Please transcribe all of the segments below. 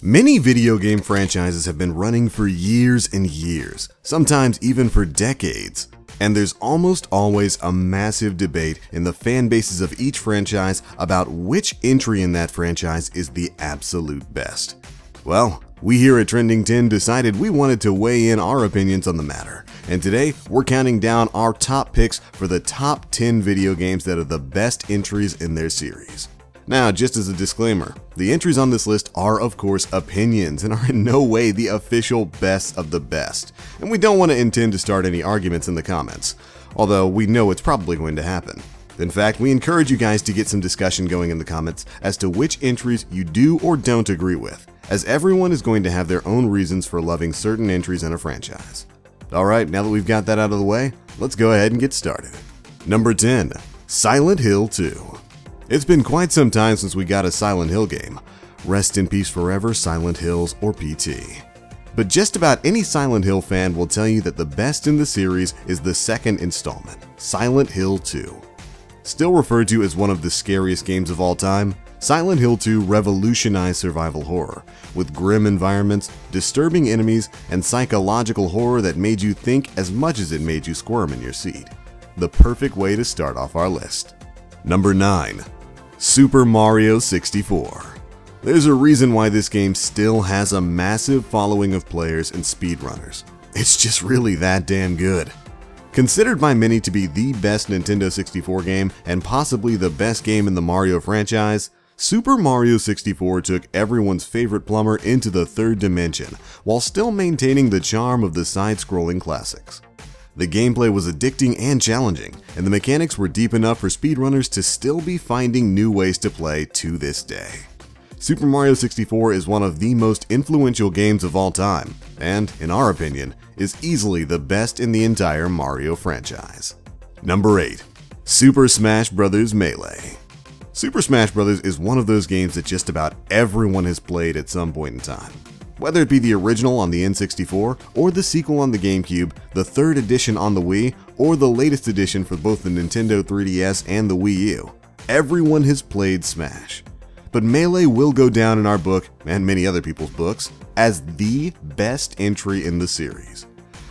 Many video game franchises have been running for years and years, sometimes even for decades. And there's almost always a massive debate in the fan bases of each franchise about which entry in that franchise is the absolute best. Well, we here at Trending 10 decided we wanted to weigh in our opinions on the matter, and today we're counting down our top picks for the top 10 video games that are the best entries in their series. Now, just as a disclaimer, the entries on this list are of course opinions and are in no way the official best of the best, and we don't want to intend to start any arguments in the comments, although we know it's probably going to happen. In fact, we encourage you guys to get some discussion going in the comments as to which entries you do or don't agree with, as everyone is going to have their own reasons for loving certain entries in a franchise. Alright, now that we've got that out of the way, let's go ahead and get started. Number 10. Silent Hill 2. It's been quite some time since we got a Silent Hill game. Rest in peace forever, Silent Hills or PT. But just about any Silent Hill fan will tell you that the best in the series is the second installment, Silent Hill 2. Still referred to as one of the scariest games of all time, Silent Hill 2 revolutionized survival horror, with grim environments, disturbing enemies, and psychological horror that made you think as much as it made you squirm in your seat. The perfect way to start off our list. Number 9. Super Mario 64. There's a reason why this game still has a massive following of players and speedrunners. It's just really that damn good. Considered by many to be the best Nintendo 64 game and possibly the best game in the Mario franchise, Super Mario 64 took everyone's favorite plumber into the third dimension while still maintaining the charm of the side-scrolling classics. The gameplay was addicting and challenging, and the mechanics were deep enough for speedrunners to still be finding new ways to play to this day. Super Mario 64 is one of the most influential games of all time, and, in our opinion, is easily the best in the entire Mario franchise. Number 8. Super Smash Bros. Melee. Super Smash Bros. Is one of those games that just about everyone has played at some point in time. Whether it be the original on the N64, or the sequel on the GameCube, the third edition on the Wii, or the latest edition for both the Nintendo 3DS and the Wii U, everyone has played Smash. But Melee will go down in our book, and many other people's books, as the best entry in the series.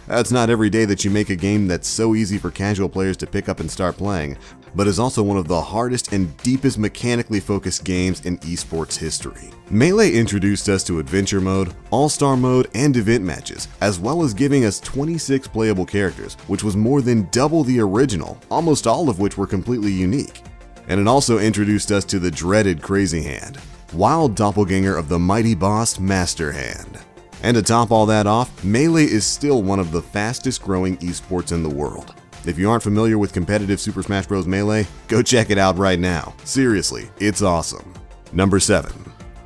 It's not every day that you make a game that's so easy for casual players to pick up and start playing, but is also one of the hardest and deepest mechanically focused games in esports history. Melee introduced us to Adventure Mode, All-Star Mode, and Event Matches, as well as giving us 26 playable characters, which was more than double the original, almost all of which were completely unique. And it also introduced us to the dreaded Crazy Hand, wild doppelganger of the mighty boss Master Hand. And to top all that off, Melee is still one of the fastest growing esports in the world. If you aren't familiar with competitive Super Smash Bros. Melee, go check it out right now. Seriously, it's awesome. Number 7.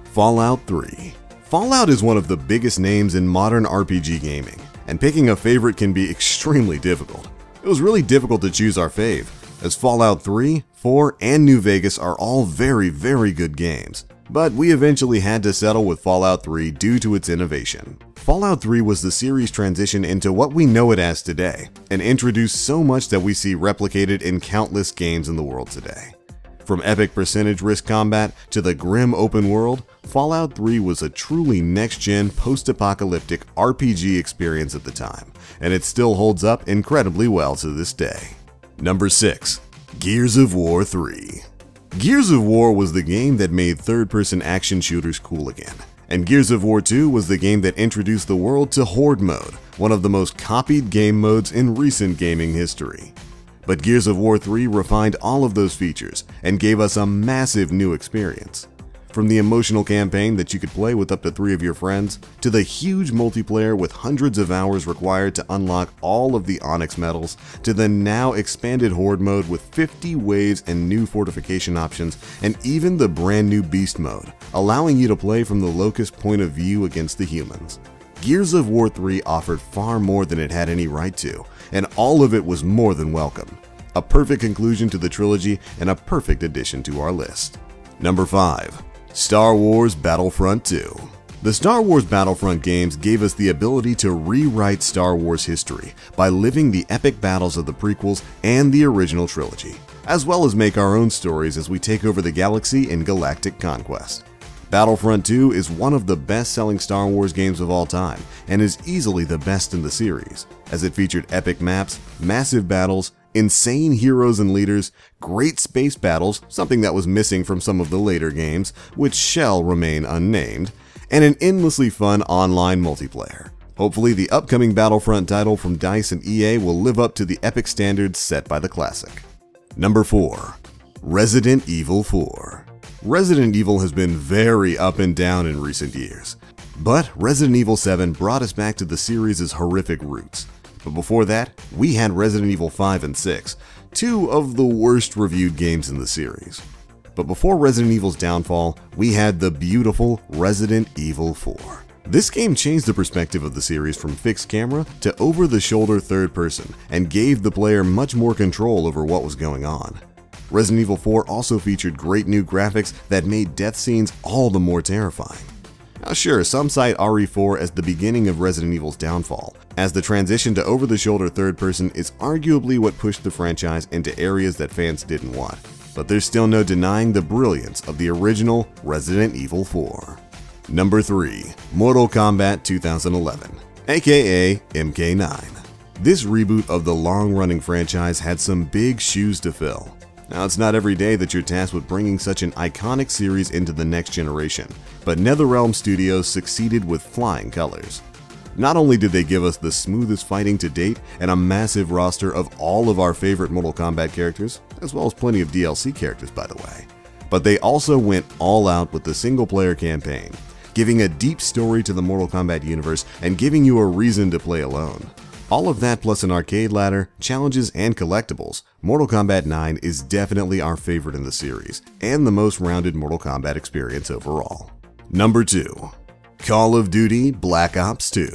Fallout 3. Fallout is one of the biggest names in modern RPG gaming, and picking a favorite can be extremely difficult. It was really difficult to choose our fave, as Fallout 3, 4, and New Vegas are all very good games. But we eventually had to settle with Fallout 3 due to its innovation. Fallout 3 was the series' transition into what we know it as today, and introduced so much that we see replicated in countless games in the world today. From epic percentage risk combat to the grim open world, Fallout 3 was a truly next-gen post-apocalyptic RPG experience at the time, and it still holds up incredibly well to this day. Number 6. Gears of War 3. Gears of War was the game that made third-person action shooters cool again, and Gears of War 2 was the game that introduced the world to Horde Mode, one of the most copied game modes in recent gaming history. But Gears of War 3 refined all of those features and gave us a massive new experience. From the emotional campaign that you could play with up to 3 of your friends, to the huge multiplayer with hundreds of hours required to unlock all of the Onyx medals, to the now expanded Horde mode with 50 waves and new fortification options, and even the brand new Beast mode, allowing you to play from the Locust point of view against the humans. Gears of War 3 offered far more than it had any right to, and all of it was more than welcome. A perfect conclusion to the trilogy and a perfect addition to our list. Number 5. Star Wars Battlefront 2. The Star Wars Battlefront games gave us the ability to rewrite Star Wars history by living the epic battles of the prequels and the original trilogy, as well as make our own stories as we take over the galaxy in galactic conquest. Battlefront 2 is one of the best-selling Star Wars games of all time, and is easily the best in the series, as it featured epic maps, massive battles, insane heroes and leaders, great space battles, something that was missing from some of the later games, which shall remain unnamed, and an endlessly fun online multiplayer. Hopefully the upcoming Battlefront title from DICE and EA will live up to the epic standards set by the classic. Number 4. Resident Evil 4. Resident Evil has been very up and down in recent years, but Resident Evil 7 brought us back to the series' horrific roots. But before that, we had Resident Evil 5 and 6, two of the worst reviewed games in the series. But before Resident Evil's downfall, we had the beautiful Resident Evil 4. This game changed the perspective of the series from fixed camera to over-the-shoulder third person, and gave the player much more control over what was going on. Resident Evil 4 also featured great new graphics that made death scenes all the more terrifying. Now sure, some cite RE4 as the beginning of Resident Evil's downfall, as the transition to over-the-shoulder third person is arguably what pushed the franchise into areas that fans didn't want, but there's still no denying the brilliance of the original Resident Evil 4. Number 3. Mortal Kombat 2011, aka MK9. This reboot of the long-running franchise had some big shoes to fill. Now, it's not every day that you're tasked with bringing such an iconic series into the next generation, but NetherRealm Studios succeeded with flying colors. Not only did they give us the smoothest fighting to date and a massive roster of all of our favorite Mortal Kombat characters, as well as plenty of DLC characters by the way, but they also went all out with the single-player campaign, giving a deep story to the Mortal Kombat universe and giving you a reason to play alone. All of that plus an arcade ladder, challenges, and collectibles, Mortal Kombat 9 is definitely our favorite in the series, and the most rounded Mortal Kombat experience overall. Number 2. Call of Duty Black Ops 2.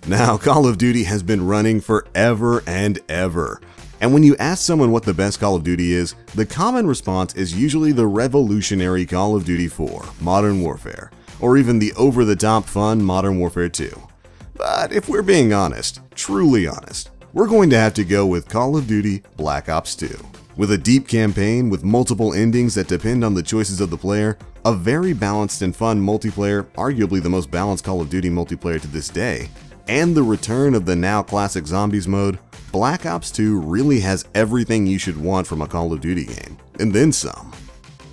Now, Call of Duty has been running forever and ever, and when you ask someone what the best Call of Duty is, the common response is usually the revolutionary Call of Duty 4, Modern Warfare, or even the over-the-top fun Modern Warfare 2. But if we're being honest, truly honest, we're going to have to go with Call of Duty Black Ops 2. With a deep campaign with multiple endings that depend on the choices of the player, a very balanced and fun multiplayer, arguably the most balanced Call of Duty multiplayer to this day, and the return of the now classic Zombies mode, Black Ops 2 really has everything you should want from a Call of Duty game, and then some.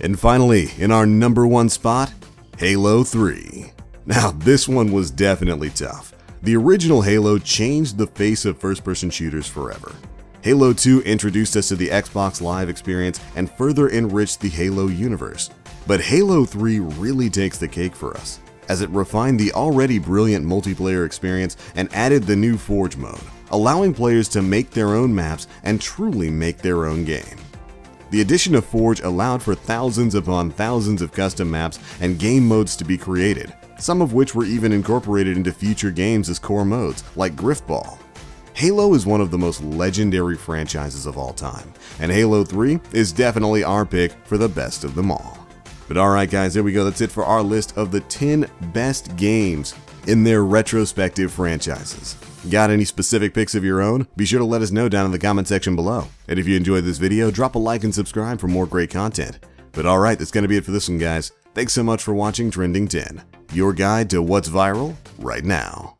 And finally, in our number 1 spot, Halo 3. Now, this one was definitely tough. The original Halo changed the face of first-person shooters forever. Halo 2 introduced us to the Xbox Live experience and further enriched the Halo universe. But Halo 3 really takes the cake for us, as it refined the already brilliant multiplayer experience and added the new Forge mode, allowing players to make their own maps and truly make their own game. The addition of Forge allowed for thousands upon thousands of custom maps and game modes to be created, some of which were even incorporated into future games as core modes, like Griftball. Halo is one of the most legendary franchises of all time, and Halo 3 is definitely our pick for the best of them all. But alright guys, there we go, that's it for our list of the 10 best games in their retrospective franchises. Got any specific picks of your own? Be sure to let us know down in the comment section below. And if you enjoyed this video, drop a like and subscribe for more great content. But alright, that's going to be it for this one guys. Thanks so much for watching Trending 10, your guide to what's viral right now.